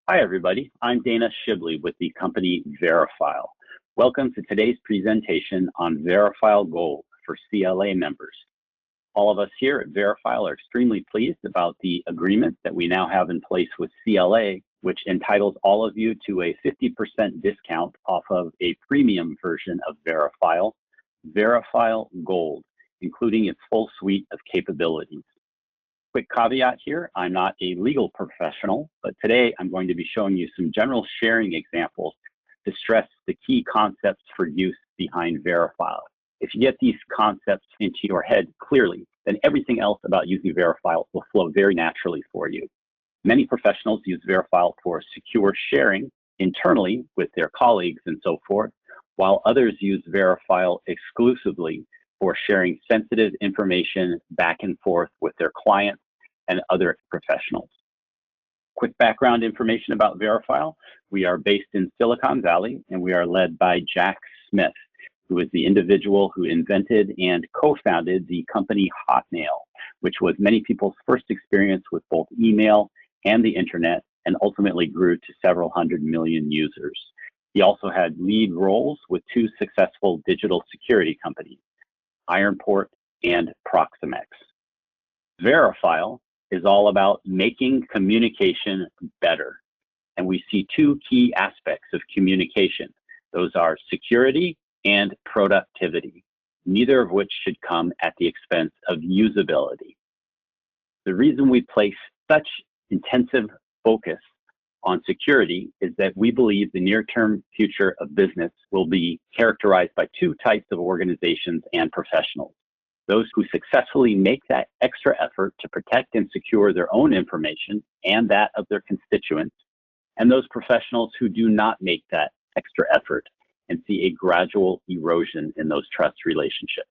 Hi, everybody. I'm Dana Shibley with the company Verifyle. Welcome to today's presentation on Verifyle Gold for CLA members. All of us here at Verifyle are extremely pleased about the agreement that we now have in place with CLA, which entitles all of you to a 50% discount off of a premium version of Verifyle, Verifyle Gold, including its full suite of capabilities. Quick caveat here, I'm not a legal professional, but today I'm going to be showing you some general sharing examples to stress the key concepts for use behind Verifyle. If you get these concepts into your head clearly, then everything else about using Verifyle will flow very naturally for you. Many professionals use Verifyle for secure sharing internally with their colleagues and so forth, while others use Verifyle exclusively for sharing sensitive information back and forth with their clients and other professionals. Quick background information about Verifyle. We are based in Silicon Valley, and we are led by Jack Smith, who is the individual who invented and co-founded the company Hotmail, which was many people's first experience with both email and the internet, and ultimately grew to several hundred million users. He also had lead roles with two successful digital security companies, Ironport and Proximex. Verifyle is all about making communication better. And we see two key aspects of communication. Those are security and productivity, neither of which should come at the expense of usability. The reason we place such intensive focus on security is that we believe the near-term future of business will be characterized by two types of organizations and professionals. Those who successfully make that extra effort to protect and secure their own information and that of their constituents, and those professionals who do not make that extra effort and see a gradual erosion in those trust relationships.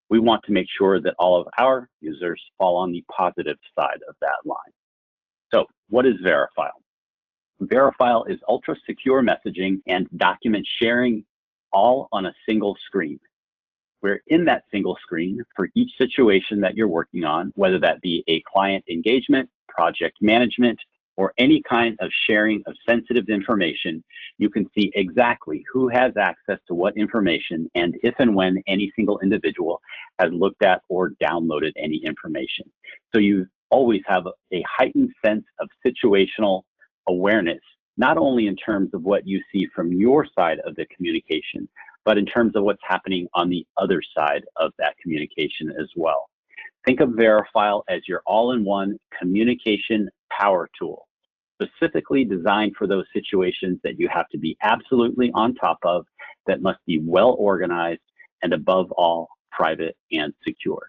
We want to make sure that all of our users fall on the positive side of that line. So what is Verifyle? Verifyle is ultra secure messaging and document sharing all on a single screen. Where in that single screen, for each situation that you're working on, whether that be a client engagement, project management, or any kind of sharing of sensitive information, you can see exactly who has access to what information and if and when any single individual has looked at or downloaded any information. So you always have a heightened sense of situational awareness, not only in terms of what you see from your side of the communication, but in terms of what's happening on the other side of that communication as well. Think of Verifyle as your all-in-one communication power tool, specifically designed for those situations that you have to be absolutely on top of, that must be well organized, and above all, private and secure.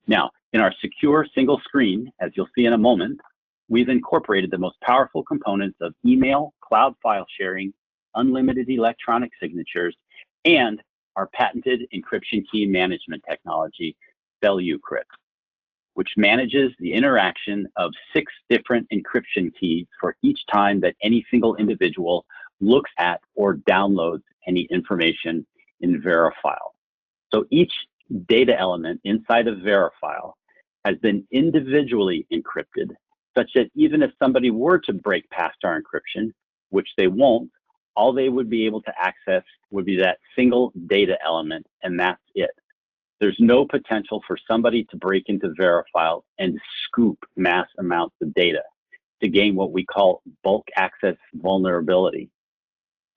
Now, in our secure single screen, as you'll see in a moment, we've incorporated the most powerful components of email, cloud file sharing, unlimited electronic signatures, and our patented encryption key management technology, CLA, which manages the interaction of 6 different encryption keys for each time that any single individual looks at or downloads any information in Verifyle. So each data element inside of Verifyle has been individually encrypted, such that even if somebody were to break past our encryption, which they won't, all they would be able to access would be that single data element, and that's it. There's no potential for somebody to break into Verifyle and scoop mass amounts of data to gain what we call bulk access vulnerability,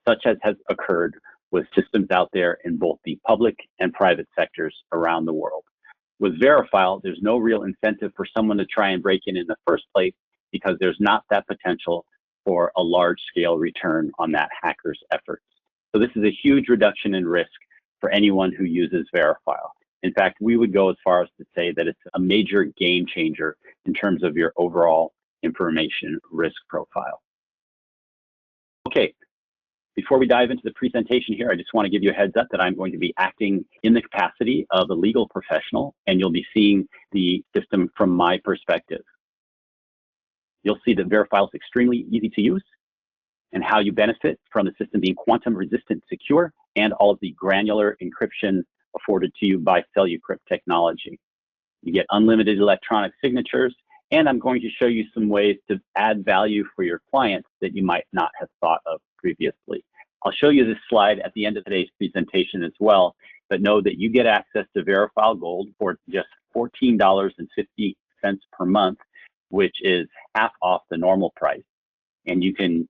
such as has occurred with systems out there in both the public and private sectors around the world. With Verifyle, there's no real incentive for someone to try and break in the first place because there's not that potential for a large-scale return on that hacker's efforts. So this is a huge reduction in risk for anyone who uses Verifyle. In fact, we would go as far as to say that it's a major game changer in terms of your overall information risk profile. Okay, before we dive into the presentation here, I just want to give you a heads up that I'm going to be acting in the capacity of a legal professional, and you'll be seeing the system from my perspective. You'll see that Verifyle is extremely easy to use and how you benefit from the system being quantum resistant secure and all of the granular encryption afforded to you by CLA technology. You get unlimited electronic signatures And I'm going to show you some ways to add value for your clients that you might not have thought of previously. I'll show you this slide at the end of today's presentation as well, but know that you get access to Verifyle Gold for just $14.50 per month, which is half off the normal price. And you can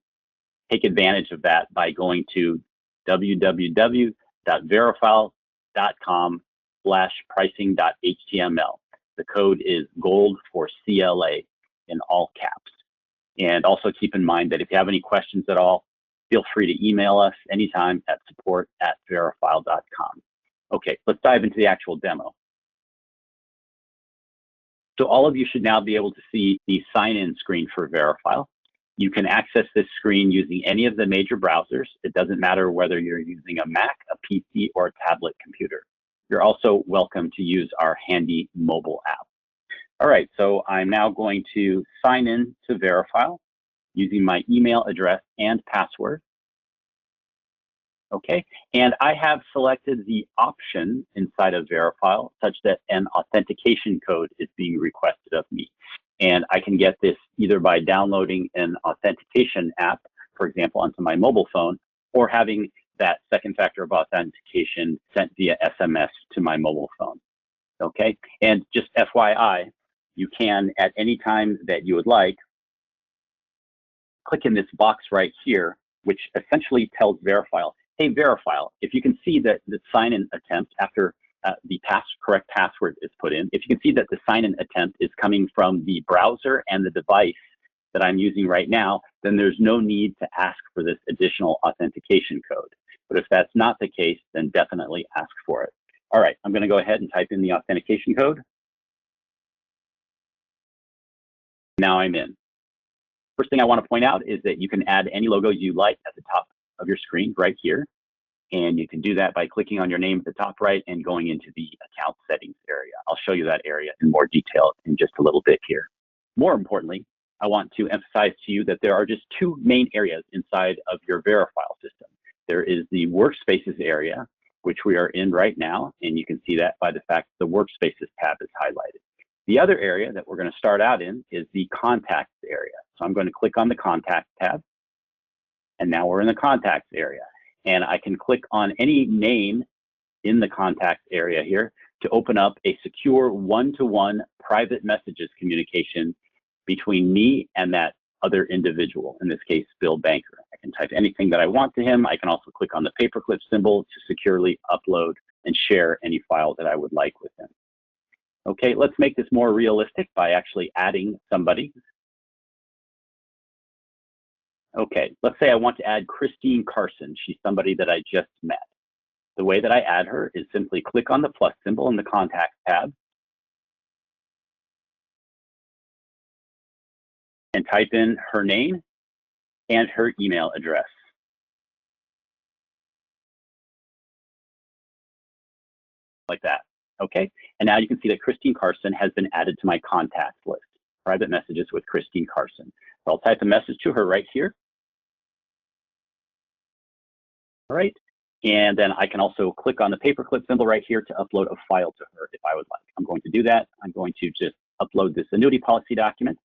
take advantage of that by going to www.verifyle.com/pricing.html. The code is GOLD for CLA in all caps. And also keep in mind that if you have any questions at all, feel free to email us anytime at support@verifyle.com. Okay, let's dive into the actual demo. So all of you should now be able to see the sign-in screen for Verifyle. You can access this screen using any of the major browsers. It doesn't matter whether you're using a Mac, a PC, or a tablet computer. You're also welcome to use our handy mobile app. All right, so I'm now going to sign in to Verifyle using my email address and password. Okay, and I have selected the option inside of Verifyle such that an authentication code is being requested of me. And I can get this either by downloading an authentication app, for example, onto my mobile phone, or having that second factor of authentication sent via SMS to my mobile phone. Okay, and just FYI, you can at any time that you would like, click in this box right here, which essentially tells Verifyle, hey, Verifyle, if you can see that the sign-in attempt after the correct password is put in, if you can see that the sign-in attempt is coming from the browser and the device that I'm using right now, then there's no need to ask for this additional authentication code. But if that's not the case, then definitely ask for it. All right, I'm going to go ahead and type in the authentication code. Now I'm in. First thing I want to point out is that you can add any logo you like at the top of your screen right here. And you can do that by clicking on your name at the top right and going into the account settings area. I'll show you that area in more detail in just a little bit here. More importantly, I want to emphasize to you that there are just two main areas inside of your Verifyle system. There is the Workspaces area, which we are in right now, and you can see that by the fact the Workspaces tab is highlighted. The other area that we're going to start out in is the Contacts area. So I'm going to click on the Contacts tab, and now we're in the Contacts area. And I can click on any name in the Contacts area here to open up a secure one-to-one private messages communication between me and that other individual, in this case, Bill Banker. I can type anything that I want to him. I can also click on the paperclip symbol to securely upload and share any file that I would like with him. Okay, let's make this more realistic by actually adding somebody. Okay, let's say I want to add Christine Carson. She's somebody that I just met. The way that I add her is simply click on the plus symbol in the Contacts tab and type in her name and her email address. Like that, okay? And now you can see that Christine Carson has been added to my contacts list, private messages with Christine Carson. So I'll type a message to her right here. All right, and then I can also click on the paperclip symbol right here to upload a file to her if I would like. I'm going to do that. I'm going to just upload this annuity policy document,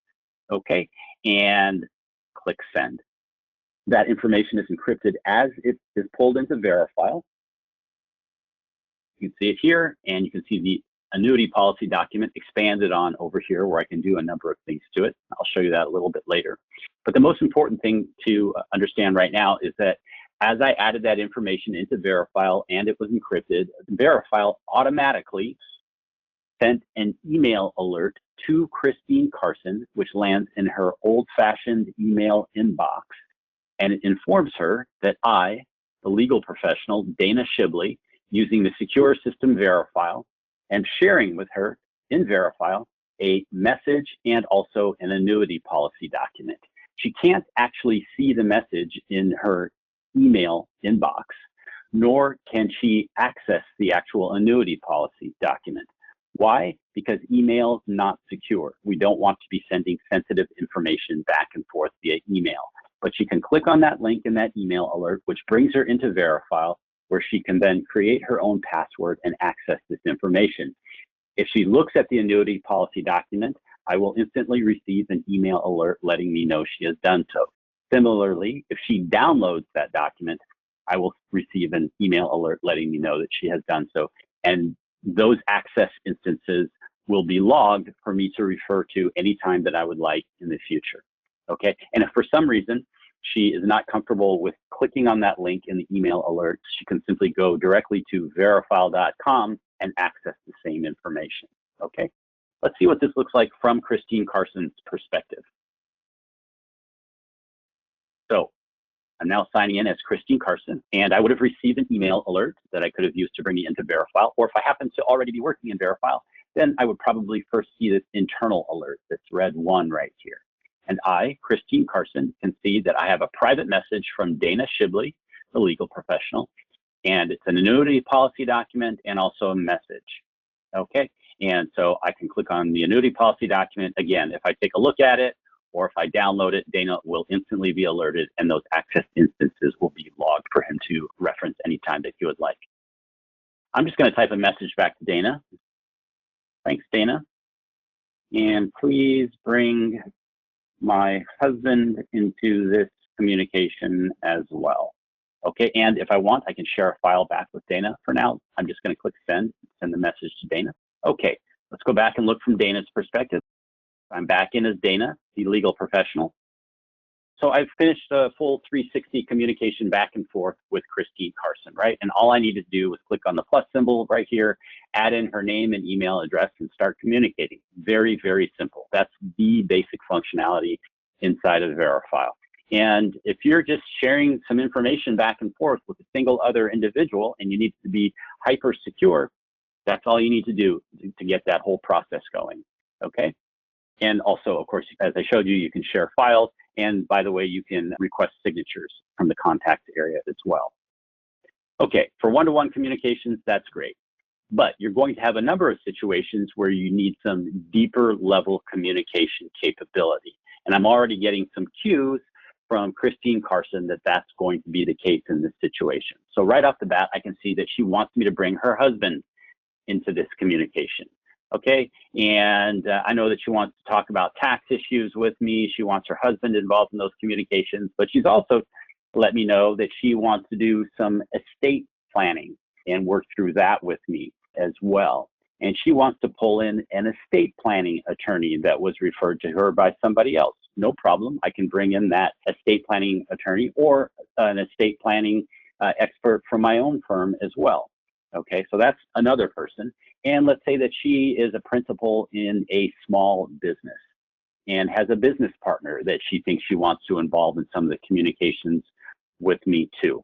okay, and click send. That information is encrypted as it is pulled into Verifyle. You can see it here, and you can see the annuity policy document expanded on over here where I can do a number of things to it. I'll show you that a little bit later. But the most important thing to understand right now is that as I added that information into Verifyle and it was encrypted, Verifyle automatically sent an email alert to Christine Carson, which lands in her old-fashioned email inbox, and it informs her that I, the legal professional, Dana Shibley, using the secure system Verifyle, am sharing with her in Verifyle a message and also an annuity policy document. She can't actually see the message in her email inbox, nor can she access the actual annuity policy document. Why? Because email is not secure. We don't want to be sending sensitive information back and forth via email. But she can click on that link in that email alert, which brings her into Verifyle, where she can then create her own password and access this information. If she looks at the annuity policy document, I will instantly receive an email alert letting me know she has done so. Similarly, if she downloads that document, I will receive an email alert letting me know that she has done so. And those access instances will be logged for me to refer to anytime that I would like in the future. Okay, and if for some reason she is not comfortable with clicking on that link in the email alert, she can simply go directly to verifyle.com and access the same information. Okay, let's see what this looks like from Christine Carson's perspective. So I'm now signing in as Christine Carson, and I would have received an email alert that I could have used to bring me into Verifyle, or if I happen to already be working in Verifyle, then I would probably first see this internal alert, this red 1 right here. And I, Christine Carson, can see that I have a private message from Dana Shibley, the legal professional, and it's an annuity policy document and also a message. Okay, and so I can click on the annuity policy document. Again, if I take a look at it, or if I download it, Dana will instantly be alerted, and those access instances will be logged for him to reference anytime that he would like. I'm just going to type a message back to Dana. Thanks, Dana. And please bring my husband into this communication as well. Okay, and if I want, I can share a file back with Dana. For now, I'm just going to click send the message to Dana. Okay, let's go back and look from Dana's perspective. I'm back in as Dana, the legal professional. So I've finished a full 360 communication back and forth with Christine Carson, right? And all I need to do is click on the plus symbol right here, add in her name and email address, and start communicating. Very, very simple. That's the basic functionality inside of Verifyle. And if you're just sharing some information back and forth with a single other individual and you need to be hyper secure, that's all you need to do to get that whole process going, okay? And also, of course, as I showed you, you can share files. And by the way, you can request signatures from the contact area as well. Okay, for one-to-one communications, that's great. But you're going to have a number of situations where you need some deeper level communication capability. And I'm already getting some cues from Christine Carson that that's going to be the case in this situation. So right off the bat, I can see that she wants me to bring her husband into this communication. Okay, and I know that she wants to talk about tax issues with me. She wants her husband involved in those communications, but she's also let me know that she wants to do some estate planning and work through that with me as well. And she wants to pull in an estate planning attorney that was referred to her by somebody else. No problem. I can bring in that estate planning attorney or an estate planning expert from my own firm as well. Okay, so that's another person. And let's say that she is a principal in a small business and has a business partner that she thinks she wants to involve in some of the communications with me too.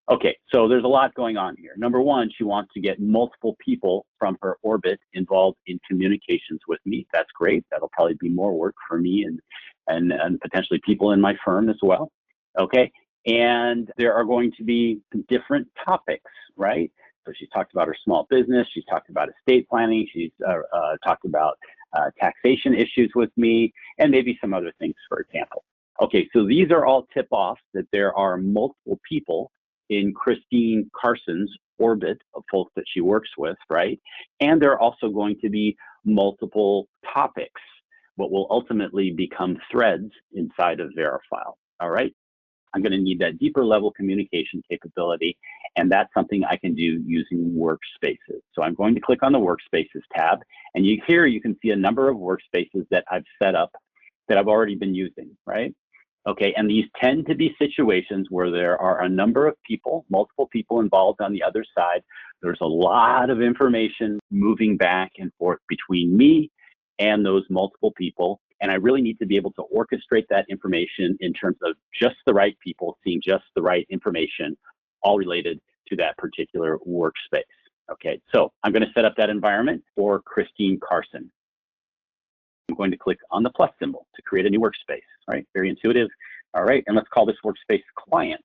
Okay, so there's a lot going on here. Number one, she wants to get multiple people from her orbit involved in communications with me. That's great. That'll probably be more work for me and potentially people in my firm as well. Okay, and there are going to be different topics, right? So she's talked about her small business. She's talked about estate planning. She's talked about taxation issues with me, and maybe some other things, for example. Okay, so these are all tip-offs that there are multiple people in Christine Carson's orbit of folks that she works with, right? And there are also going to be multiple topics, what will ultimately become threads inside of Verifyle, all right? I'm going to need that deeper level communication capability, and that's something I can do using Workspaces. So I'm going to click on the Workspaces tab, and here you can see a number of workspaces that I've set up that I've already been using, right? Okay, and these tend to be situations where there are a number of people, multiple people involved on the other side. There's a lot of information moving back and forth between me and those multiple people. And I really need to be able to orchestrate that information in terms of just the right people seeing just the right information, all related to that particular workspace. Okay, so I'm going to set up that environment for Christine Carson. I'm going to click on the plus symbol to create a new workspace. All right, very intuitive. All right, and let's call this workspace Client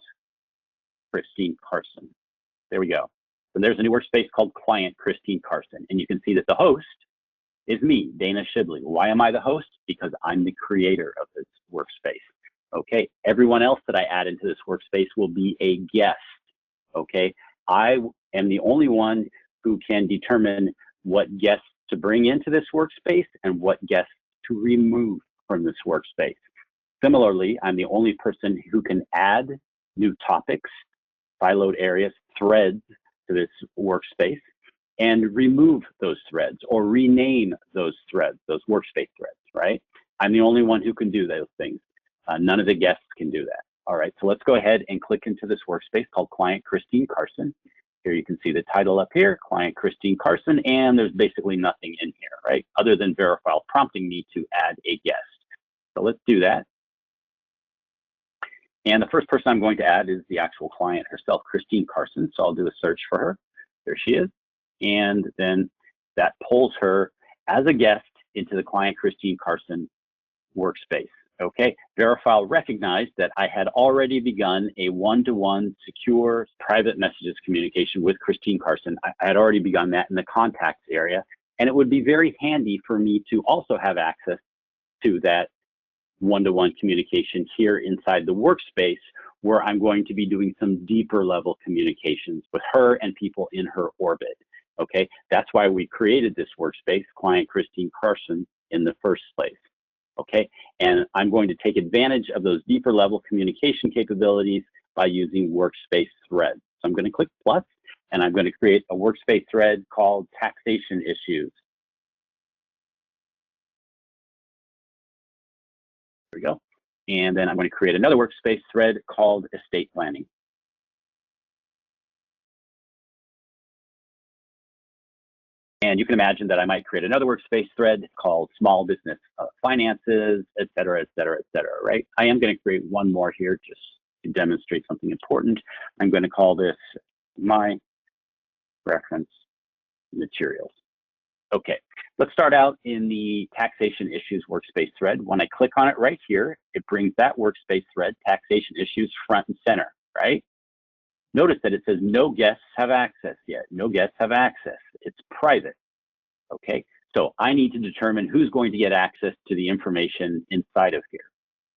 Christine Carson. There we go. So there's a new workspace called Client Christine Carson, and you can see that the host is me, Dana Shibley. Why am I the host? Because I'm the creator of this workspace. Okay, everyone else that I add into this workspace will be a guest. Okay, I am the only one who can determine what guests to bring into this workspace and what guests to remove from this workspace. Similarly, I'm the only person who can add new topics, siloed areas, threads to this workspace, and remove those threads or rename those threads, those workspace threads, right? I'm the only one who can do those things. None of the guests can do that. All right, so let's go ahead and click into this workspace called Client Christine Carson. Here you can see the title up here, Client Christine Carson, and there's basically nothing in here, right? Other than Verifyle prompting me to add a guest. So let's do that. And the first person I'm going to add is the actual client herself, Christine Carson. So I'll do a search for her. There she is. And then that pulls her as a guest into the Client Christine Carson workspace. Okay, Verifyle recognized that I had already begun a one-to-one secure private messages communication with Christine Carson. I had already begun that in the contacts area, and it would be very handy for me to also have access to that one-to-one communication here inside the workspace, where I'm going to be doing some deeper level communications with her and people in her orbit. Okay, that's why we created this workspace, Client Christine Carson, in the first place. Okay, and I'm going to take advantage of those deeper level communication capabilities by using workspace threads. So I'm going to click plus, and I'm going to create a workspace thread called taxation issues. There we go. And then I'm going to create another workspace thread called estate planning. And you can imagine that I might create another workspace thread called small business finances, et cetera, right? I am going to create one more here just to demonstrate something important. I'm going to call this my reference materials. Okay, let's start out in the taxation issues workspace thread. When I click on it right here, it brings that workspace thread, taxation issues, front and center, right? Notice that it says no guests have access yet. No guests have access. It's private. Okay, so I need to determine who's going to get access to the information inside of here.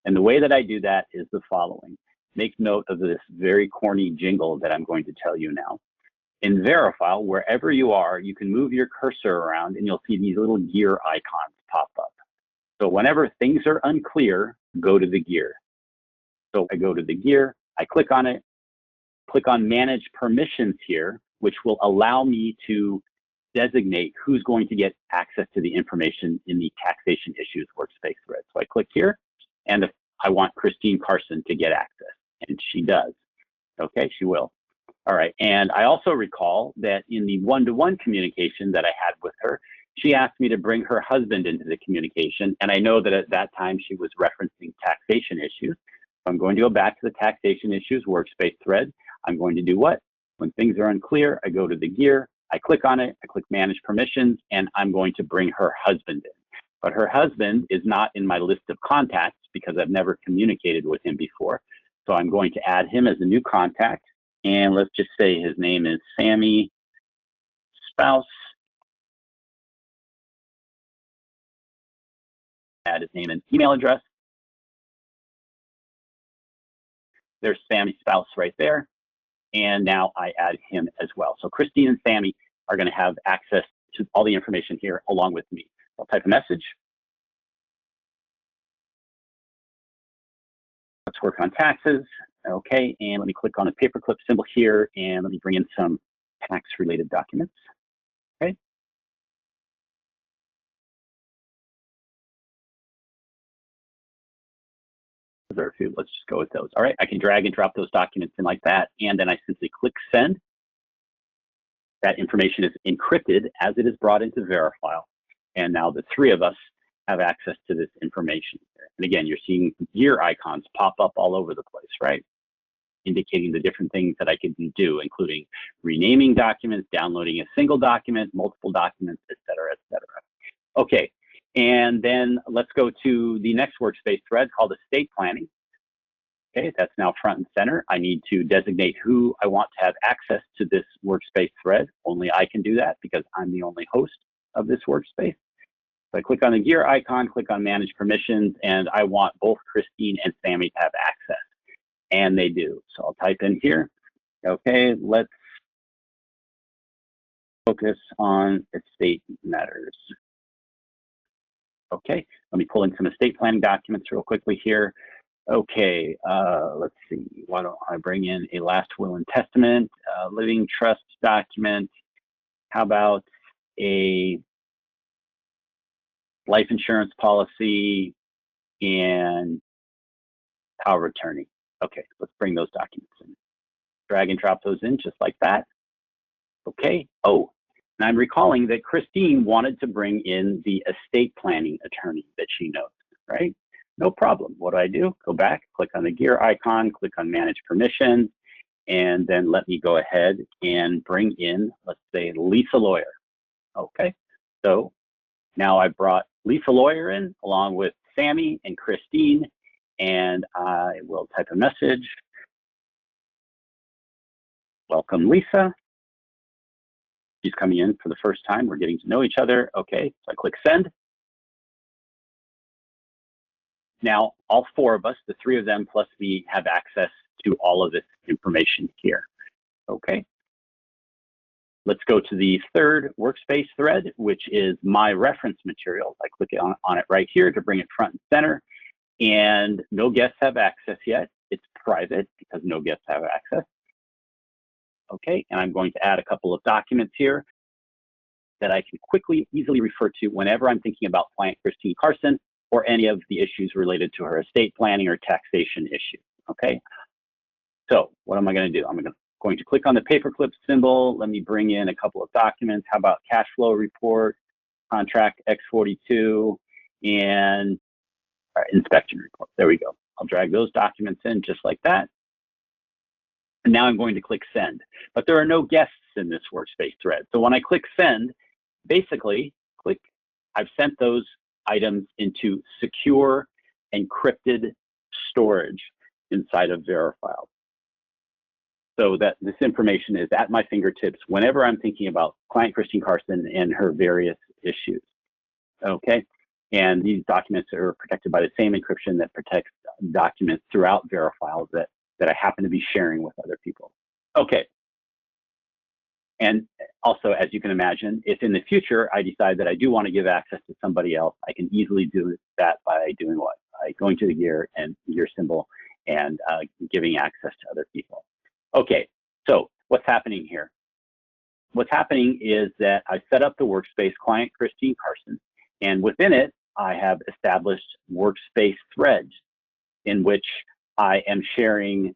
And the way that I do that is the following. Make note of this very corny jingle that I'm going to tell you now. In Verifyle, wherever you are, you can move your cursor around and you'll see these little gear icons pop up. So whenever things are unclear, go to the gear. So I go to the gear, I click on it, click on Manage Permissions here, which will allow me to designate who's going to get access to the information in the taxation issues workspace thread. So I click here, and I want Christine Carson to get access, and she does. Okay, she will. All right, and I also recall that in the one-to-one communication that I had with her, she asked me to bring her husband into the communication, and I know that at that time she was referencing taxation issues. So I'm going to go back to the taxation issues workspace thread. I'm going to do what? When things are unclear, I go to the gear, I click on it, I click Manage Permissions, and I'm going to bring her husband in. But her husband is not in my list of contacts because I've never communicated with him before. So I'm going to add him as a new contact. And let's just say his name is Sammy Spouse. Add his name and email address. There's Sammy Spouse right there. And now I add him as well. So Christine and Sammy are going to have access to all the information here along with me. I'll type a message. Let's work on taxes. Okay, and let me click on the paperclip symbol here, and let me bring in some tax-related documents. Okay. There are a few. Let's just go with those. All right, I can drag and drop those documents in like that, and then I simply click send. That information is encrypted as it is brought into Verifyle, and now the three of us have access to this information. And again, you're seeing gear icons pop up all over the place, right? Indicating the different things that I can do, including renaming documents, downloading a single document, multiple documents, et cetera, et cetera. Okay, and then let's go to the next workspace thread called estate planning. Okay, that's now front and center. I need to designate who I want to have access to this workspace thread. Only I can do that because I'm the only host of this workspace. So I click on the gear icon, click on Manage Permissions, and I want both Christine and Sammy to have access. And they do. So I'll type in here. Okay, let's focus on estate matters. Okay, let me pull in some estate planning documents real quickly here. Okay, let's see. Why don't I bring in a last will and testament, living trust document. How about a life insurance policy and power of attorney? Okay, let's bring those documents in. Drag and drop those in just like that. Okay. Oh, and I'm recalling that Christine wanted to bring in the estate planning attorney that she knows, right? No problem. What do? Go back, click on the gear icon, click on manage permissions, and then let me go ahead and bring in, let's say, Lisa Lawyer. Okay. So now I brought Lisa Lawyer in along with Sammy and Christine, and I will type a message. Welcome, Lisa. She's coming in for the first time. We're getting to know each other. Okay, so I click send. Now, all four of us, the three of them plus me, have access to all of this information here. Okay. Let's go to the third workspace thread, which is my reference materials. I click on it right here to bring it front and center. And no guests have access yet. It's private because no guests have access. Okay, and I'm going to add a couple of documents here that I can quickly, easily refer to whenever I'm thinking about client Christine Carson or any of the issues related to her estate planning or taxation issues. Okay, so what am I going to do? I'm going to click on the paperclip symbol. Let me bring in a couple of documents. How about cash flow report, contract X42, and inspection report. There we go. I'll drag those documents in just like that. And now I'm going to click send. But there are no guests in this workspace thread. So when I click send, basically, I've sent those items into secure, encrypted storage inside of Verifyle. So that this information is at my fingertips whenever I'm thinking about client Christine Carson and her various issues. Okay, and these documents are protected by the same encryption that protects documents throughout Verifyle that I happen to be sharing with other people. Okay. And also, as you can imagine, if in the future I decide that I do want to give access to somebody else, I can easily do that by doing what? By going to the gear and gear symbol and giving access to other people. Okay, so what's happening here? What's happening is that I set up the workspace client Christine Carson, and within it, I have established workspace threads in which I am sharing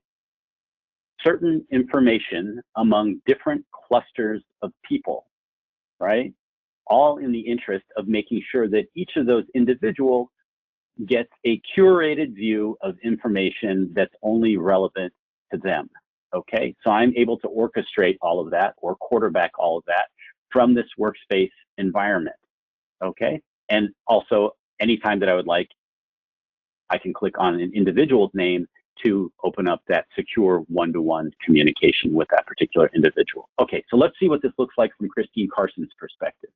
certain information among different clusters of people, right? All in the interest of making sure that each of those individuals gets a curated view of information that's only relevant to them, okay? So I'm able to orchestrate all of that or quarterback all of that from this workspace environment, okay? And also, anytime that I would like, I can click on an individual's name to open up that secure one-to-one communication with that particular individual. Okay, so let's see what this looks like from Christine Carson's perspective.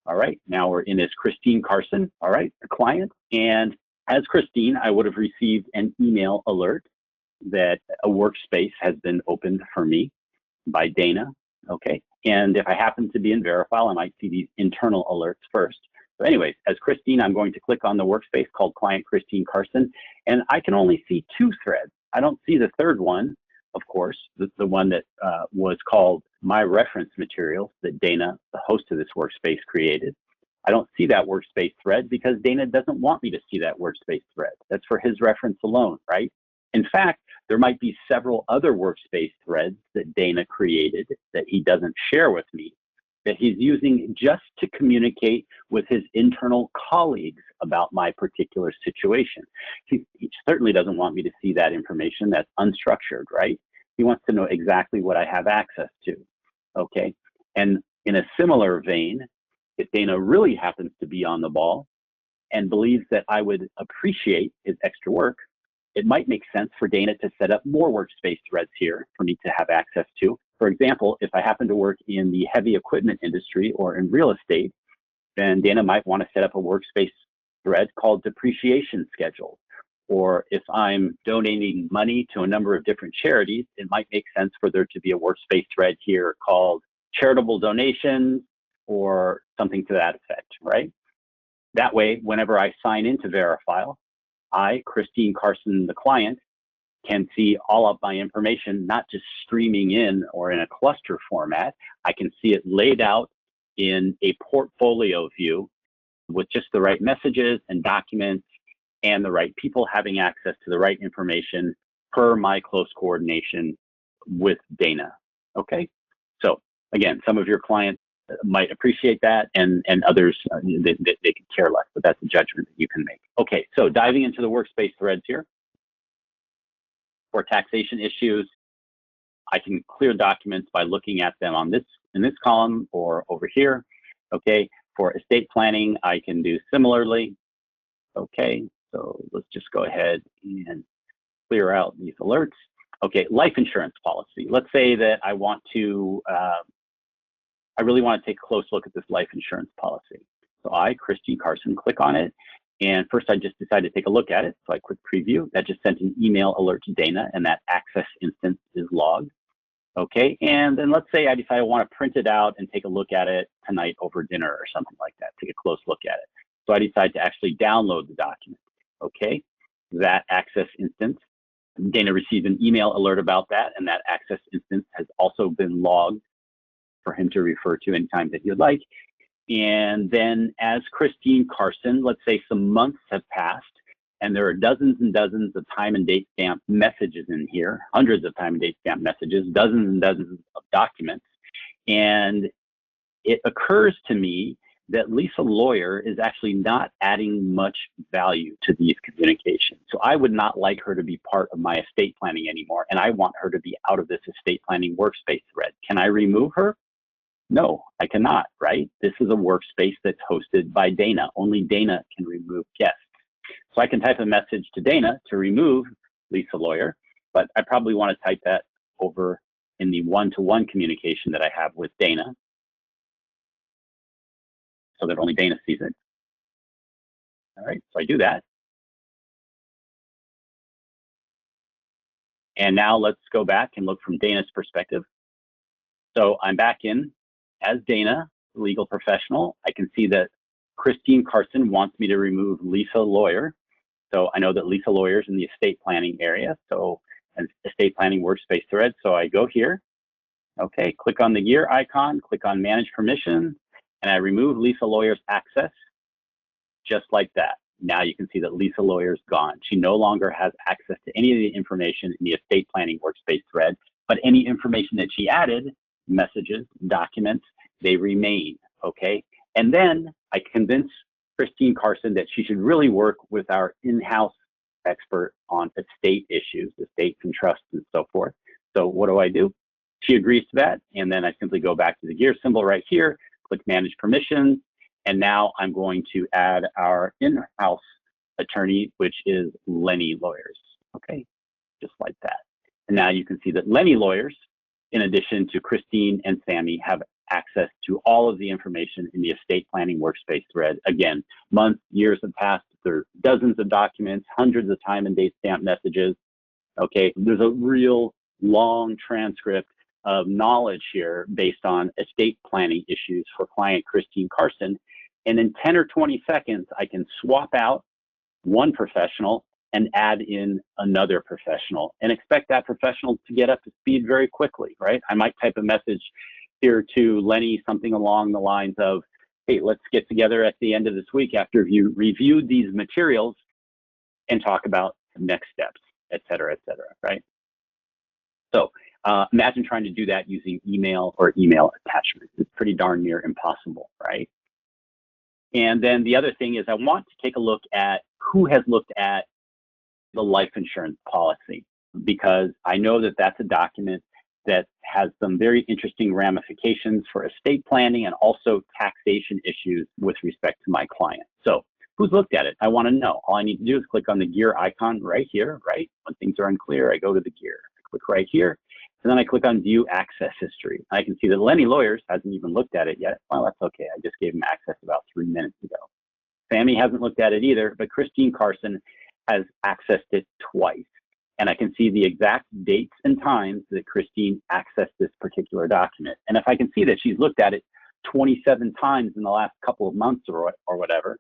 All right, now we're in as Christine Carson, all right, the client. And as Christine, I would have received an email alert that a workspace has been opened for me by Dana, okay? And if I happen to be in Verifyle, I might see these internal alerts first. So anyways, as Christine, I'm going to click on the workspace called Client Christine Carson, and I can only see two threads. I don't see the third one, of course, the one that was called My Reference Materials that Dana, the host of this workspace, created. I don't see that workspace thread because Dana doesn't want me to see that workspace thread. That's for his reference alone, right? In fact, there might be several other workspace threads that Dana created that he doesn't share with me, that he's using just to communicate with his internal colleagues about my particular situation. He certainly doesn't want me to see that information that's unstructured, right? He wants to know exactly what I have access to, okay? And in a similar vein, if Dana really happens to be on the ball and believes that I would appreciate his extra work, it might make sense for Dana to set up more workspace threads here for me to have access to. For example, if I happen to work in the heavy equipment industry or in real estate, then Dana might want to set up a workspace thread called depreciation schedule. Or if I'm donating money to a number of different charities, it might make sense for there to be a workspace thread here called charitable donations or something to that effect, right? That way, whenever I sign into Verifyle, I, Christine Carson, the client, can see all of my information, not just streaming in or in a cluster format. I can see it laid out in a portfolio view with just the right messages and documents and the right people having access to the right information per my close coordination with Dana. Okay, so again, some of your clients might appreciate that, and others they could care less, but that's a judgment that you can make. Okay, so diving into the workspace threads here. For taxation issues, I can clear documents by looking at them on in this column or over here. Okay, for estate planning, I can do similarly. Okay, so let's just go ahead and clear out these alerts. Okay, life insurance policy. Let's say that I want to, I really want to take a close look at this life insurance policy. So I, Christine Carson, click on it. And first I just decided to take a look at it. So I click preview. That just sent an email alert to Dana, and that access instance is logged. Okay, and then let's say I decide I want to print it out and take a look at it tonight over dinner or something like that, take a close look at it. So I decide to actually download the document. Okay, that access instance, Dana received an email alert about that, and that access instance has also been logged for him to refer to anytime that you'd like. And then as Christine Carson, let's say some months have passed, and there are dozens and dozens of time and date stamp messages in here, hundreds of time and date stamp messages, dozens and dozens of documents. And it occurs to me that Lisa Lawyer is actually not adding much value to these communications. So I would not like her to be part of my estate planning anymore, and I want her to be out of this estate planning workspace thread. Can I remove her? No, I cannot, right? This is a workspace that's hosted by Dana. Only Dana can remove guests. So I can type a message to Dana to remove Lisa Lawyer, but I probably want to type that over in the one-to-one communication that I have with Dana so that only Dana sees it. All right, so I do that. And now let's go back and look from Dana's perspective. So I'm back in as Dana, legal professional. I can see that Christine Carson wants me to remove Lisa Lawyer. So I know that Lisa Lawyer is in the estate planning area. So an estate planning workspace thread. So I go here. Okay, click on the gear icon, click on manage permissions, and I remove Lisa Lawyer's access just like that. Now you can see that Lisa Lawyer's gone. She no longer has access to any of the information in the estate planning workspace thread, but any information that she added, messages, documents, they remain, okay? And then I convince Christine Carson that she should really work with our in-house expert on estate issues, estates and trusts and so forth. So what do? She agrees to that, and then I simply go back to the gear symbol right here, click manage permissions, and now I'm going to add our in-house attorney, which is Lenny Lawyers, okay? Just like that. And now you can see that Lenny Lawyers, in addition to Christine and Sammy, have access to all of the information in the estate planning workspace thread. Again, months, years have passed, there are dozens of documents, hundreds of time and date stamp messages. Okay, there's a real long transcript of knowledge here based on estate planning issues for client Christine Carson. And in 10 or 20 seconds, I can swap out one professional and add in another professional and expect that professional to get up to speed very quickly, right? I might type a message here to Lenny, something along the lines of, hey, let's get together at the end of this week after you reviewed these materials and talk about next steps, et cetera, right? So imagine trying to do that using email or email attachments. It's pretty darn near impossible, right? And then the other thing is I want to take a look at who has looked at the life insurance policy, because I know that that's a document that has some very interesting ramifications for estate planning and also taxation issues with respect to my client. So who's looked at it? I want to know. All I need to do is click on the gear icon right here, right? When things are unclear, I go to the gear. I click right here, and then I click on view access history. I can see that Lenny Lawyers hasn't even looked at it yet. Well, that's okay. I just gave him access about 3 minutes ago. Sammy hasn't looked at it either, but Christine Carson has accessed it twice. And I can see the exact dates and times that Christine accessed this particular document. And if I can see that she's looked at it 27 times in the last couple of months or whatever,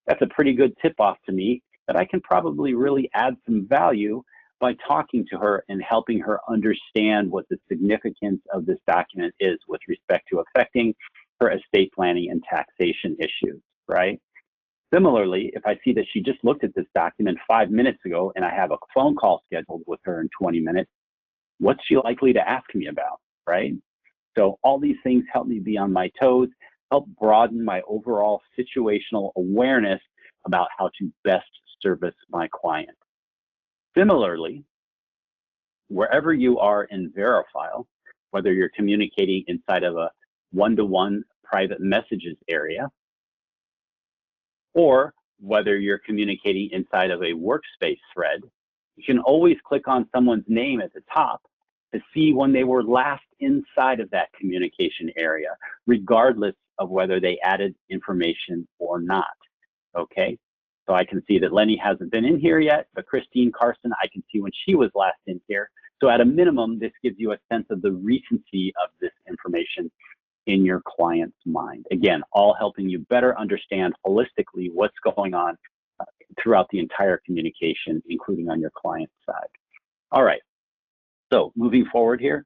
That's a pretty good tip-off to me that I can probably really add some value by talking to her and helping her understand what the significance of this document is with respect to affecting her estate planning and taxation issues, right? Similarly, if I see that she just looked at this document 5 minutes ago and I have a phone call scheduled with her in 20 minutes, what's she likely to ask me about, right? So all these things help me be on my toes, help broaden my overall situational awareness about how to best service my client. Similarly, wherever you are in Verifyle, whether you're communicating inside of a one-to-one private messages area, or whether you're communicating inside of a workspace thread, you can always click on someone's name at the top to see when they were last inside of that communication area, regardless of whether they added information or not, okay? So I can see that Lenny hasn't been in here yet, but Christine Carson, I can see when she was last in here. So at a minimum, this gives you a sense of the recency of this information in your client's mind. Again, all helping you better understand holistically what's going on throughout the entire communication, including on your client's side. All right, so moving forward here,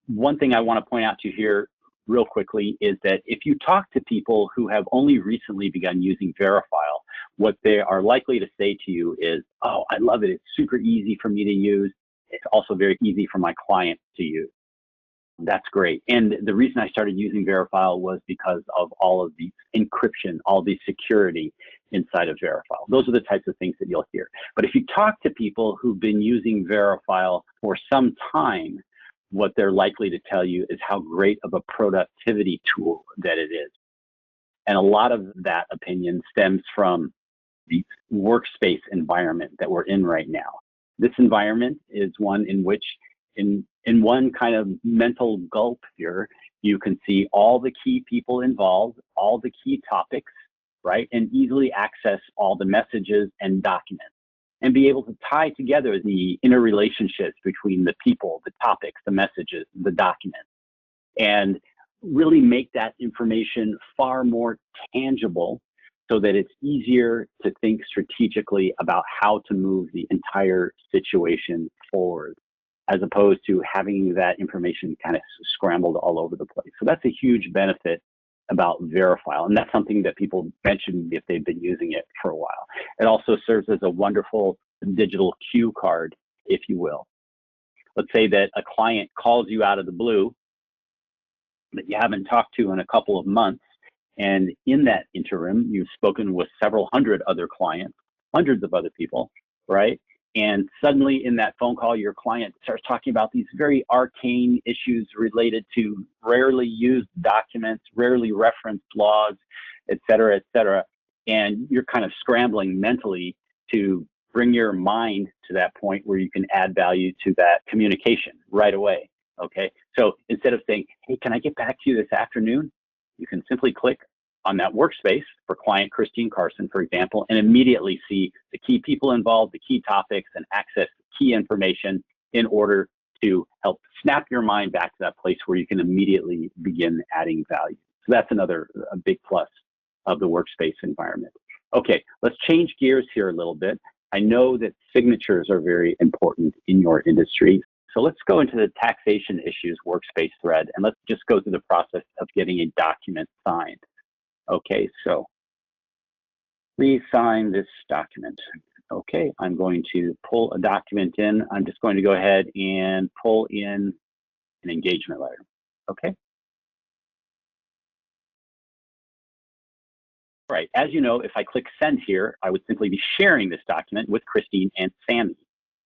one thing I want to point out to you here real quickly is that if you talk to people who have only recently begun using Verifyle, what they are likely to say to you is, oh, I love it, it's super easy for me to use. It's also very easy for my clients to use. That's great. And the reason I started using Verifyle was because of all of the encryption, all the security inside of Verifyle. Those are the types of things that you'll hear. But if you talk to people who've been using Verifyle for some time, what they're likely to tell you is how great of a productivity tool that it is. And a lot of that opinion stems from the workspace environment that we're in right now. This environment is one in which in one kind of mental gulp here, you can see all the key people involved, all the key topics, right? And easily access all the messages and documents and be able to tie together the interrelationships between the people, the topics, the messages, the documents, and really make that information far more tangible so that it's easier to think strategically about how to move the entire situation forward, as opposed to having that information kind of scrambled all over the place. So that's a huge benefit about Verifyle, and that's something that people mention if they've been using it for a while. It also serves as a wonderful digital cue card, if you will. Let's say that a client calls you out of the blue that you haven't talked to in a couple of months, and in that interim, you've spoken with several hundred other clients, hundreds of other people, right? And suddenly in that phone call, your client starts talking about these very arcane issues related to rarely used documents, rarely referenced laws, et cetera, et cetera. And you're kind of scrambling mentally to bring your mind to that point where you can add value to that communication right away, okay? So instead of saying, hey, can I get back to you this afternoon? You can simply click on that workspace for client Christine Carson, for example, and immediately see the key people involved, the key topics, and access key information in order to help snap your mind back to that place where you can immediately begin adding value. So that's a big plus of the workspace environment. Okay, let's change gears here a little bit. I know that signatures are very important in your industry. So let's go into the taxation issues workspace thread, and let's just go through the process of getting a document signed. Okay, so please sign this document. Okay, I'm going to pull a document in. I'm just going to go ahead and pull in an engagement letter. Okay. All right, as you know, if I click send here, I would simply be sharing this document with Christine and Sammy.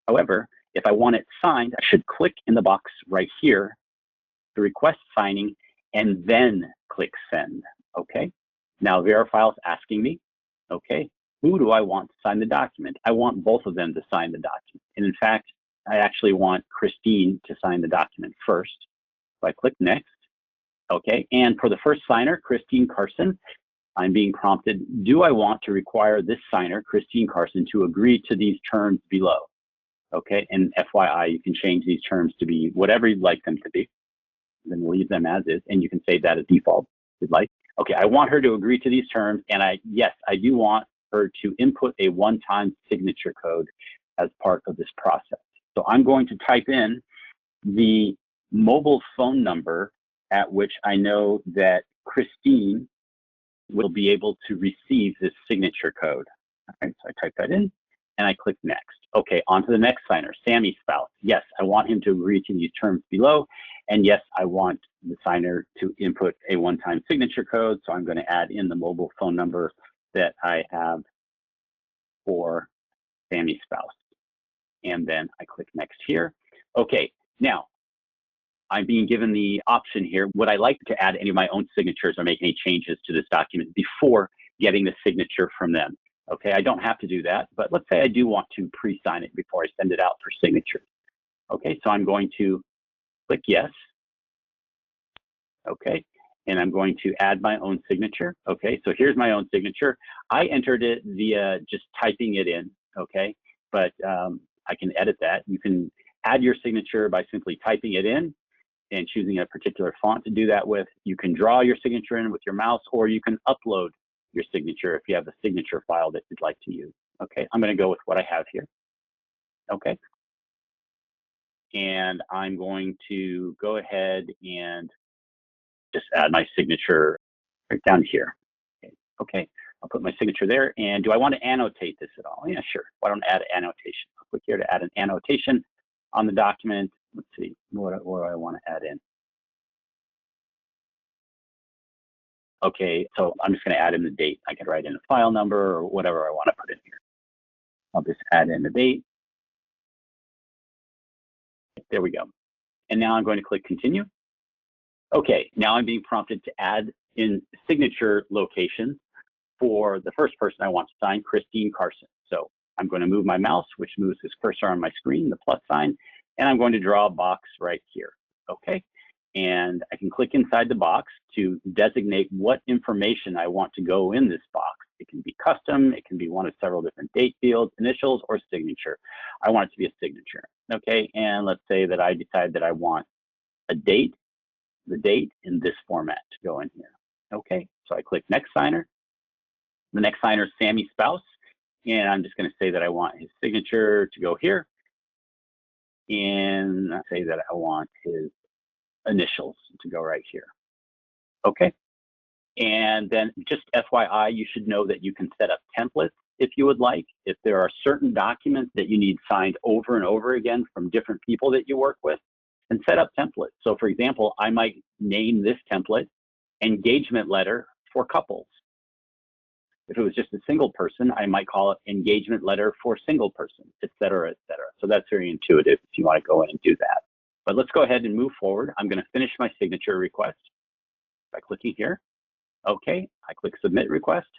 However, if I want it signed, I should click in the box right here to request signing and then click send. Okay. Now Verifyle is asking me, okay, who do I want to sign the document? I want both of them to sign the document. And in fact, I actually want Christine to sign the document first. So I click next, okay. And for the first signer, Christine Carson, I'm being prompted, do I want to require this signer, Christine Carson, to agree to these terms below? Okay, and FYI, you can change these terms to be whatever you'd like them to be. Then leave them as is, and you can save that as default if you'd like. Okay, I want her to agree to these terms, and yes, I do want her to input a one-time signature code as part of this process. So I'm going to type in the mobile phone number at which I know that Christine will be able to receive this signature code. All right, so I type that in and I click next. Okay, on to the next signer, Sammy's spouse. Yes, I want him to agree to these terms below. And yes, I want the signer to input a one-time signature code. So I'm going to add in the mobile phone number that I have for Sammy's spouse. And then I click next here. Okay, now I'm being given the option here. Would I like to add any of my own signatures or make any changes to this document before getting the signature from them? Okay, I don't have to do that, but let's say I do want to pre-sign it before I send it out for signature. Okay, so I'm going to click yes. Okay, and I'm going to add my own signature. Okay, so here's my own signature. I entered it via just typing it in, okay, but I can edit that. You can add your signature by simply typing it in and choosing a particular font to do that with. You can draw your signature in with your mouse, or you can upload your signature if you have a signature file that you'd like to use. Okay, I'm going to go with what I have here. Okay, and I'm going to go ahead and just add my signature right down here. Okay, I'll put my signature there. And do I want to annotate this at all? Yeah, sure. Why don't I add an annotation? I'll click here to add an annotation on the document. Let's see, what do I want to add in? Okay, so I'm just going to add in the date. I can write in a file number or whatever I want to put in here. I'll just add in the date. There we go. And now I'm going to click continue. Okay, now I'm being prompted to add in signature locations for the first person I want to sign, Christine Carson. So I'm going to move my mouse, which moves this cursor on my screen, the plus sign, and I'm going to draw a box right here. Okay. And I can click inside the box to designate what information I want to go in this box. It can be custom, it can be one of several different date fields, initials, or signature. I want it to be a signature. Okay, and let's say that I decide that I want a date, the date in this format to go in here. Okay, so I click next signer. The next signer is Sammy's spouse, and I'm just going to say that I want his signature to go here, and I say that I want his initials to go right here. Okay, and then just FYI, you should know that you can set up templates if you would like. If there are certain documents that you need signed over and over again from different people that you work with, and set up templates. So for example, I might name this template engagement letter for couples. If it was just a single person, I might call it engagement letter for single person, et cetera, et cetera. So that's very intuitive if you want to go in and do that. But let's go ahead and move forward. I'm going to finish my signature request by clicking here. Okay, I click submit request.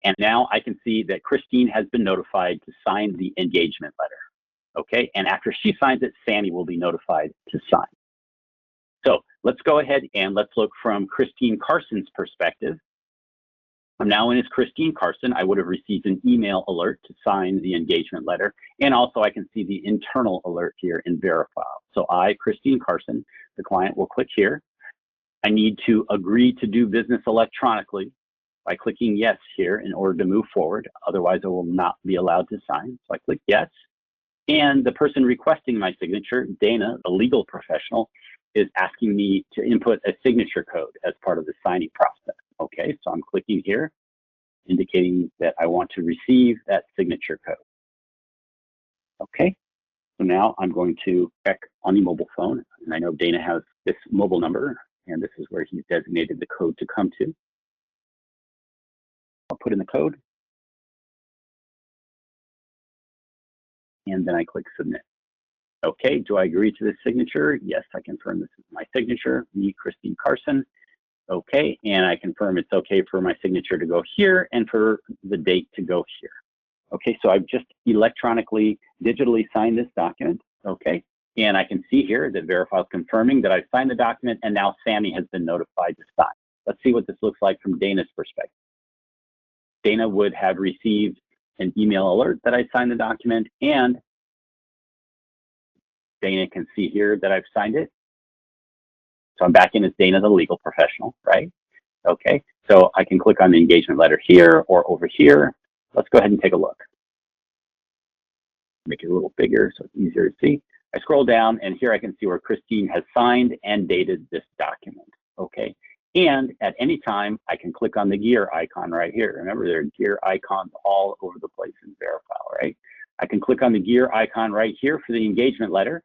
And now I can see that Christine has been notified to sign the engagement letter. Okay, and after she signs it, Sammy will be notified to sign. So let's go ahead and let's look from Christine Carson's perspective. I'm now in as Christine Carson. I would have received an email alert to sign the engagement letter. And also I can see the internal alert here in Verifyle. So I, Christine Carson, the client, will click here. I need to agree to do business electronically by clicking yes here in order to move forward. Otherwise I will not be allowed to sign. So I click yes. And the person requesting my signature, Dana, the legal professional, is asking me to input a signature code as part of the signing process. Okay, so I'm clicking here, indicating that I want to receive that signature code. Okay, so now I'm going to check on the mobile phone, and I know Dana has this mobile number, and this is where he's designated the code to come to. I'll put in the code, and then I click submit. Okay, do I agree to this signature? Yes, I confirm this is my signature, me, Christine Carson. Okay, and I confirm it's okay for my signature to go here and for the date to go here. Okay, so I've just electronically, digitally signed this document. Okay, and I can see here that Verifyle is confirming that I've signed the document, and now Sammy has been notified to sign. Let's see what this looks like from Dana's perspective. Dana would have received an email alert that I signed the document, and Dana can see here that I've signed it. So I'm back in as Dana, the legal professional, right? Okay, so I can click on the engagement letter here or over here. Let's go ahead and take a look. Make it a little bigger so it's easier to see. I scroll down and here I can see where Christine has signed and dated this document, okay? And at any time, I can click on the gear icon right here. Remember, there are gear icons all over the place in Verifyle, right? I can click on the gear icon right here for the engagement letter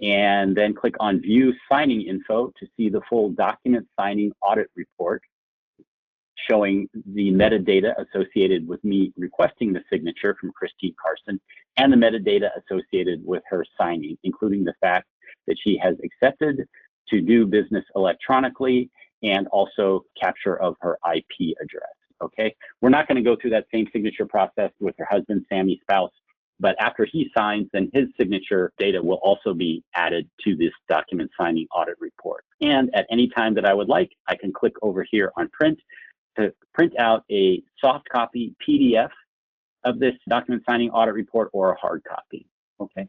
and then click on View Signing Info to see the full document signing audit report showing the metadata associated with me requesting the signature from Christine Carson and the metadata associated with her signing, including the fact that she has accepted to do business electronically and also capture of her IP address, okay? We're not gonna go through that same signature process with her husband, Sammy's spouse, but after he signs, then his signature data will also be added to this document signing audit report. And at any time that I would like, I can click over here on print to print out a soft copy PDF of this document signing audit report or a hard copy, okay?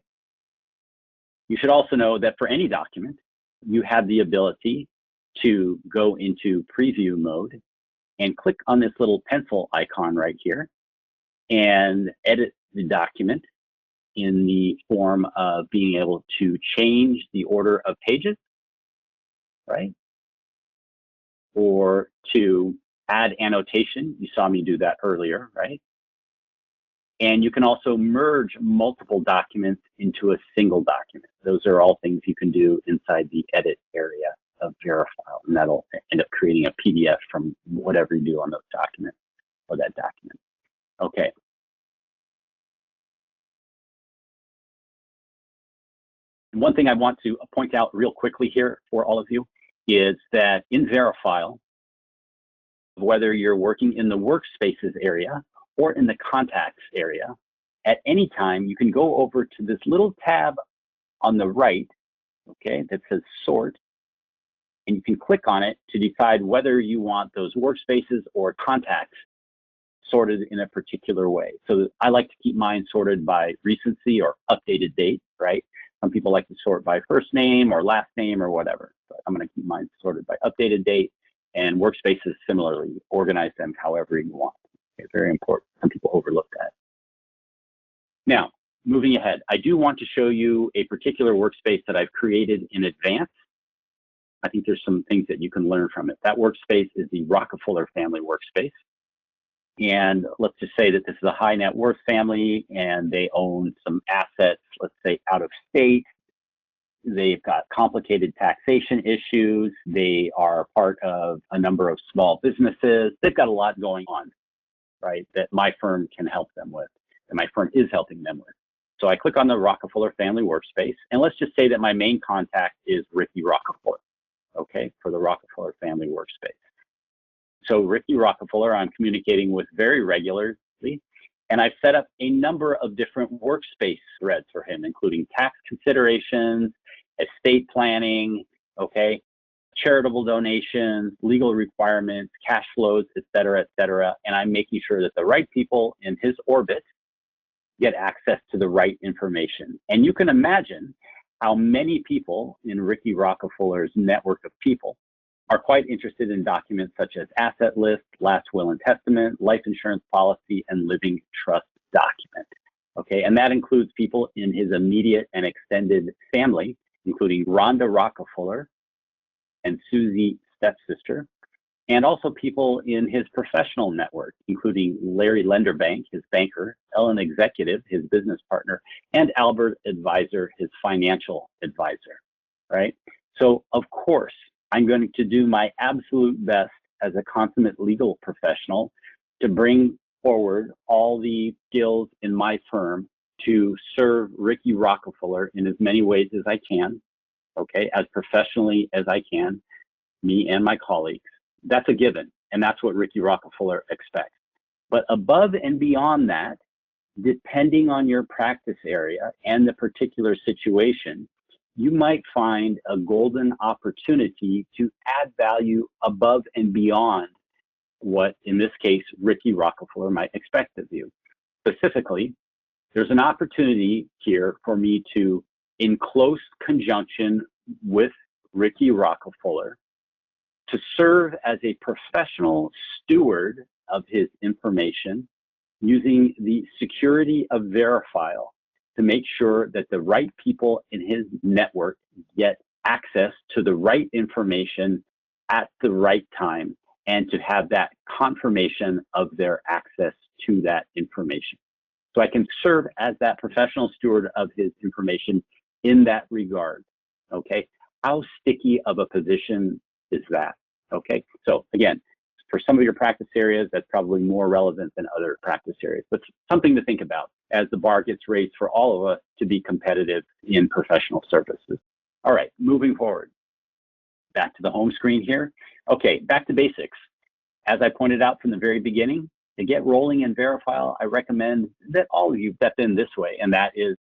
You should also know that for any document, you have the ability to go into preview mode and click on this little pencil icon right here and edit the document in the form of being able to change the order of pages, right? Or to add annotation. You saw me do that earlier, right? And you can also merge multiple documents into a single document. Those are all things you can do inside the edit area of Verifyle, and that'll end up creating a PDF from whatever you do on those documents or that document. Okay. One thing I want to point out real quickly here for all of you is that in Verifyle, whether you're working in the Workspaces area or in the Contacts area, at any time you can go over to this little tab on the right, okay, that says Sort, and you can click on it to decide whether you want those Workspaces or Contacts sorted in a particular way. So I like to keep mine sorted by recency or updated date, right? Some people like to sort by first name or last name or whatever. But I'm going to keep mine sorted by updated date, and Workspaces similarly, organize them however you want. Okay, very important. Some people overlook that. Now, moving ahead, I do want to show you a particular workspace that I've created in advance. I think there's some things that you can learn from it. That workspace is the Rockefeller family workspace. And let's just say that this is a high net worth family and they own some assets, let's say out of state. They've got complicated taxation issues. They are part of a number of small businesses. They've got a lot going on, right, that my firm can help them with, and my firm is helping them with. So I click on the Rockefeller family workspace, and let's just say that my main contact is Ricky Rockefeller, okay, for the Rockefeller family workspace. So Ricky Rockefeller, I'm communicating with very regularly, and I've set up a number of different workspace threads for him, including tax considerations, estate planning, okay, charitable donations, legal requirements, cash flows, et cetera, and I'm making sure that the right people in his orbit get access to the right information. And you can imagine how many people in Ricky Rockefeller's network of people are quite interested in documents such as asset list, last will and testament, life insurance policy, and living trust document. Okay, and that includes people in his immediate and extended family, including Rhonda Rockefeller and Susie stepsister, and also people in his professional network, including Larry Lenderbank, his banker, Ellen Executive, his business partner, and Albert Advisor, his financial advisor, right? So of course, I'm going to do my absolute best as a consummate legal professional to bring forward all the skills in my firm to serve Ricky Rockefeller in as many ways as I can, okay, as professionally as I can, me and my colleagues. That's a given, and that's what Ricky Rockefeller expects. But above and beyond that, depending on your practice area and the particular situation, you might find a golden opportunity to add value above and beyond what, in this case, Ricky Rockefeller might expect of you. Specifically, there's an opportunity here for me to in close conjunction with Ricky Rockefeller to serve as a professional steward of his information using the security of Verifyle to make sure that the right people in his network get access to the right information at the right time, and to have that confirmation of their access to that information. So I can serve as that professional steward of his information in that regard, okay? How sticky of a position is that, okay? So again, for some of your practice areas, that's probably more relevant than other practice areas, but something to think about as the bar gets raised for all of us to be competitive in professional services. All right, moving forward. Back to the home screen here. Okay, back to basics. As I pointed out from the very beginning, to get rolling in Verifyle, I recommend that all of you step in this way, and that is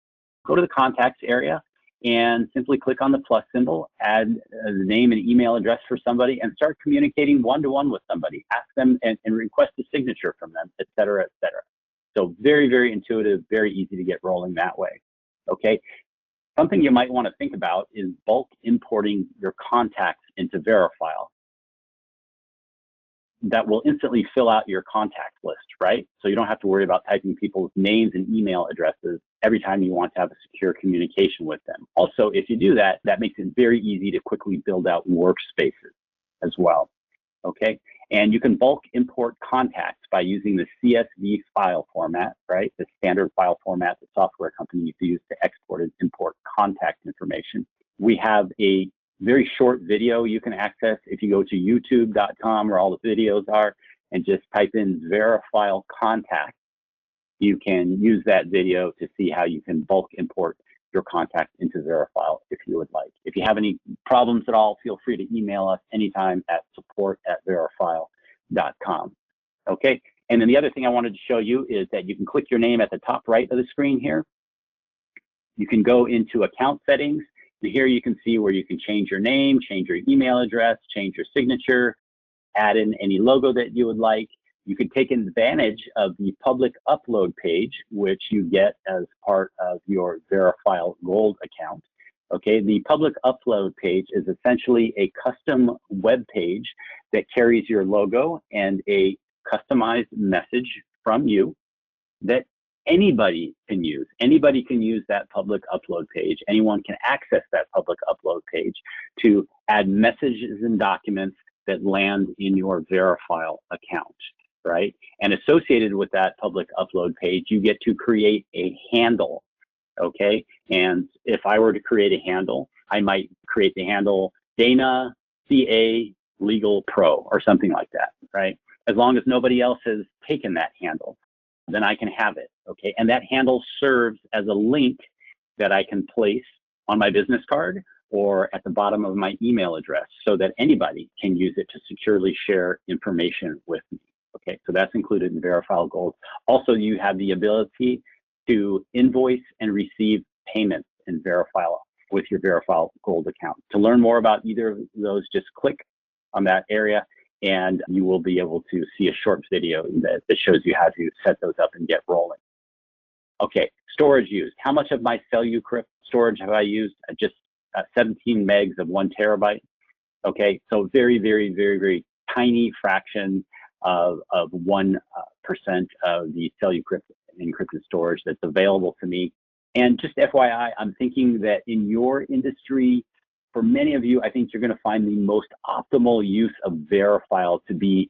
go to the contacts area and simply click on the plus symbol, add the name and email address for somebody, and start communicating one-to-one with somebody. Ask them and request a signature from them, et cetera, et cetera. So very, very intuitive, very easy to get rolling that way, okay? Something you might want to think about is bulk importing your contacts into Verifyle. That will instantly fill out your contact list, right? So you don't have to worry about typing people's names and email addresses every time you want to have a secure communication with them. Also, if you do that, that makes it very easy to quickly build out workspaces as well, okay? And you can bulk import contacts by using the CSV file format, right? The standard file format that software companies use to export and import contact information. We have a very short video you can access if you go to youtube.com, where all the videos are, and just type in Verifyle contact. You can use that video to see how you can bulk import your contact into Verifyle if you would like. If you have any problems at all, feel free to email us anytime at support@verifyle.com. Okay, and then the other thing I wanted to show you is that you can click your name at the top right of the screen here. You can go into account settings, and here you can see where you can change your name, change your email address, change your signature, add in any logo that you would like. You can take advantage of the public upload page, which you get as part of your Verifyle Gold account. Okay, the public upload page is essentially a custom web page that carries your logo and a customized message from you that anybody can use. Anybody can use that public upload page. Anyone can access that public upload page to add messages and documents that land in your Verifyle account, right? And associated with that public upload page, you get to create a handle, okay? And if I were to create a handle, I might create the handle Dana CA Legal Pro or something like that, right? As long as nobody else has taken that handle, then I can have it, okay? And that handle serves as a link that I can place on my business card or at the bottom of my email address so that anybody can use it to securely share information with me. Okay, so that's included in Verifyle Gold. Also, you have the ability to invoice and receive payments in Verifyle with your Verifyle Gold account. To learn more about either of those, just click on that area and you will be able to see a short video that shows you how to set those up and get rolling. Okay, storage used. How much of my CellUcrypt storage have I used? Just 17 megs of 1 terabyte. Okay, so very, very, very, very tiny fraction of 1% of the CellUcrypt encrypted storage that's available to me. And just FYI, I'm thinking that in your industry, for many of you, I think you're going to find the most optimal use of Verifyle to be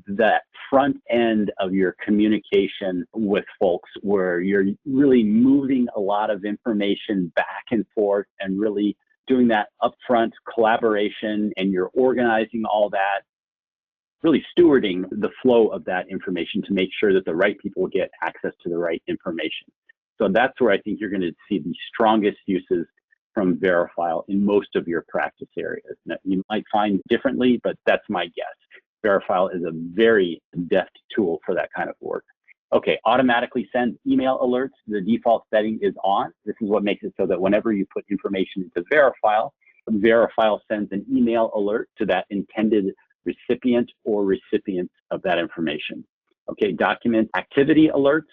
that front end of your communication with folks, where you're really moving a lot of information back and forth and really doing that upfront collaboration, and you're organizing all that, really stewarding the flow of that information to make sure that the right people get access to the right information. So that's where I think you're going to see the strongest uses from Verifyle in most of your practice areas. Now, you might find differently, but that's my guess. Verifyle is a very deft tool for that kind of work. Okay, automatically send email alerts. The default setting is on. This is what makes it so that whenever you put information into Verifyle, Verifyle sends an email alert to that intended recipient or recipients of that information. Okay, document activity alerts.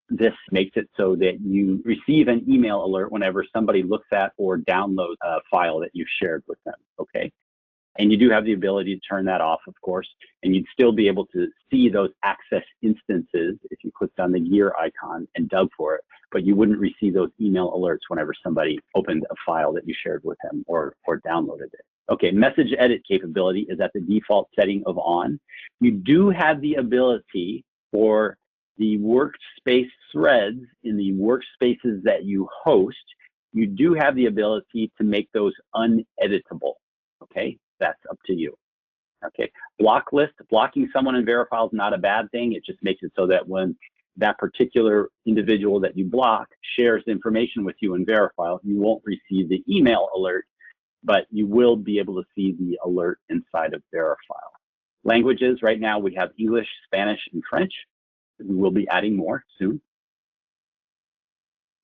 This makes it so that you receive an email alert whenever somebody looks at or downloads a file that you've shared with them, okay? And you do have the ability to turn that off, of course, and you'd still be able to see those access instances if you clicked on the gear icon and dug for it, but you wouldn't receive those email alerts whenever somebody opened a file that you shared with them or downloaded it. Okay, message edit capability is at the default setting of on. You do have the ability for the workspace threads in the workspaces that you host. You do have the ability to make those uneditable, okay? That's up to you, okay? Block list, blocking someone in Verifyle is not a bad thing. It just makes it so that when that particular individual that you block shares information with you in Verifyle, you won't receive the email alert, but you will be able to see the alert inside of Verifyle. Languages, right now we have English, Spanish, and French. We will be adding more soon.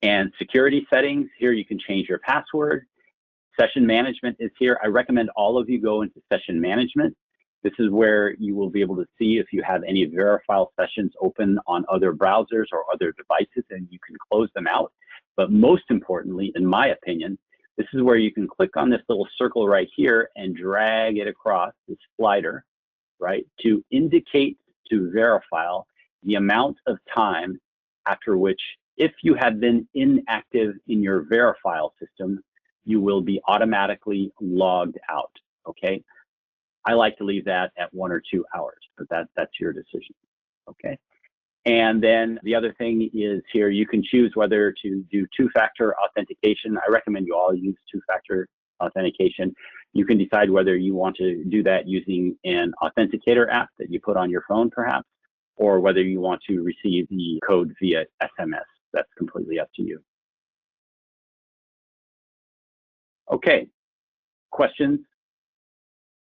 And security settings, here you can change your password. Session management is here. I recommend all of you go into session management. This is where you will be able to see if you have any Verifyle sessions open on other browsers or other devices, and you can close them out. But most importantly, in my opinion, this is where you can click on this little circle right here and drag it across this slider, right, to indicate to Verifyle the amount of time after which, if you have been inactive in your Verifyle system, you will be automatically logged out, okay? I like to leave that at 1 or 2 hours, but that's your decision, okay? And then the other thing is here, you can choose whether to do two-factor authentication. I recommend you all use two-factor authentication. You can decide whether you want to do that using an authenticator app that you put on your phone, perhaps, or whether you want to receive the code via SMS. That's completely up to you. Okay, questions?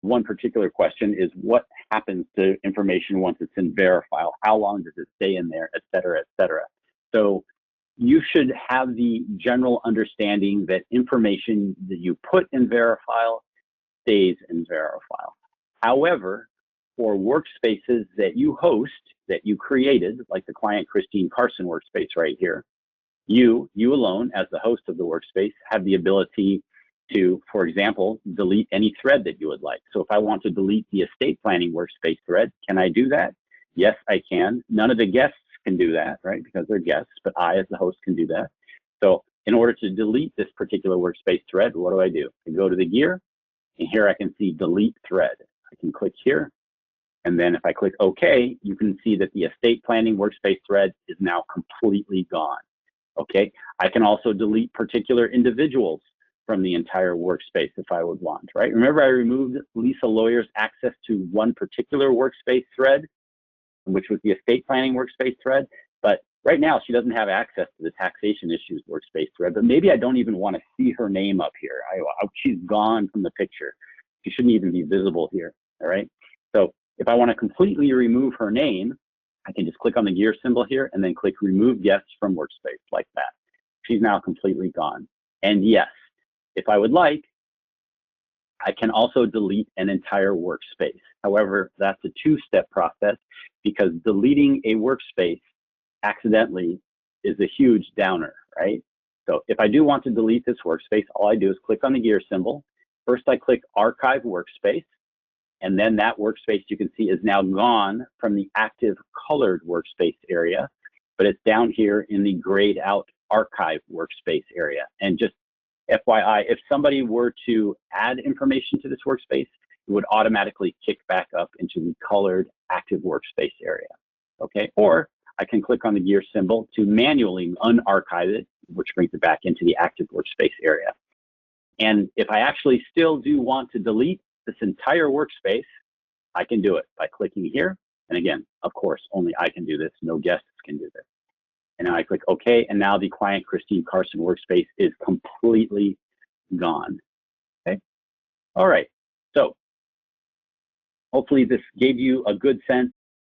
One particular question is, what happens to information once it's in Verifyle? How long does it stay in there, et cetera, et cetera? So you should have the general understanding that information that you put in Verifyle stays in Verifyle. However, for workspaces that you host, that you created, like the client Christine Carson workspace right here, you alone, as the host of the workspace, have the ability to, for example, delete any thread that you would like. So if I want to delete the estate planning workspace thread, can I do that? Yes, I can. None of the guests can do that, right? Because they're guests, but I, as the host, can do that. So in order to delete this particular workspace thread, what do? I go to the gear, and here I can see delete thread. I can click here, and then if I click OK, you can see that the estate planning workspace thread is now completely gone, okay? I can also delete particular individuals from the entire workspace if I would want, right? Remember, I removed Lisa Lawyer's access to one particular workspace thread, which was the estate planning workspace thread, but right now she doesn't have access to the taxation issues workspace thread, but maybe I don't even want to see her name up here. She's gone from the picture. She shouldn't even be visible here, all right? So if I want to completely remove her name, I can just click on the gear symbol here and then click remove guests from workspace like that. She's now completely gone. And yes, if I would like, I can also delete an entire workspace. However, that's a two-step process because deleting a workspace accidentally is a huge downer, right? So if I do want to delete this workspace, all I do is click on the gear symbol. First, I click Archive Workspace, and then that workspace you can see is now gone from the active colored workspace area, but it's down here in the grayed out Archive Workspace area. And just FYI, if somebody were to add information to this workspace, it would automatically kick back up into the colored active workspace area, okay? Or I can click on the gear symbol to manually unarchive it, which brings it back into the active workspace area. And if I actually still do want to delete this entire workspace, I can do it by clicking here. And again, of course, only I can do this. No guests can do this. And now I click OK, and now the client Christine Carson workspace is completely gone. Okay. All right. So hopefully this gave you a good sense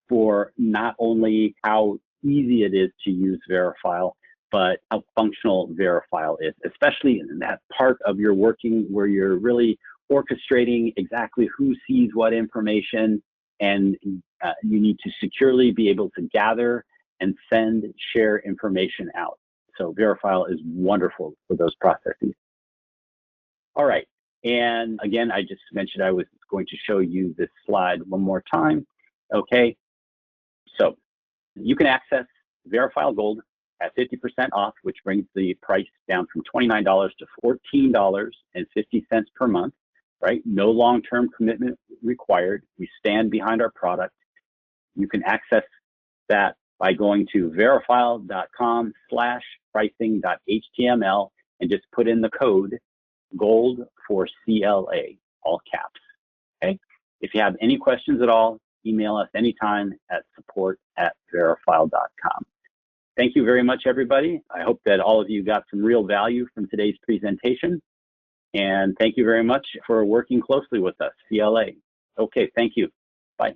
for not only how easy it is to use Verifyle, but how functional Verifyle is, especially in that part of your working where you're really orchestrating exactly who sees what information, and you need to securely be able to gather and send, share information out. So Verifyle is wonderful for those processes. All right, and again, I just mentioned I was going to show you this slide one more time. Okay, so you can access Verifyle Gold at 50% off, which brings the price down from $29 to $14.50 per month, right? No long-term commitment required. We stand behind our product. You can access that by going to verifyle.com/pricing.html and just put in the code GOLD for CLA, all caps, okay? If you have any questions at all, email us anytime at support@verifyle.com. Thank you very much, everybody. I hope that all of you got some real value from today's presentation. And thank you very much for working closely with us, CLA. Okay, thank you. Bye.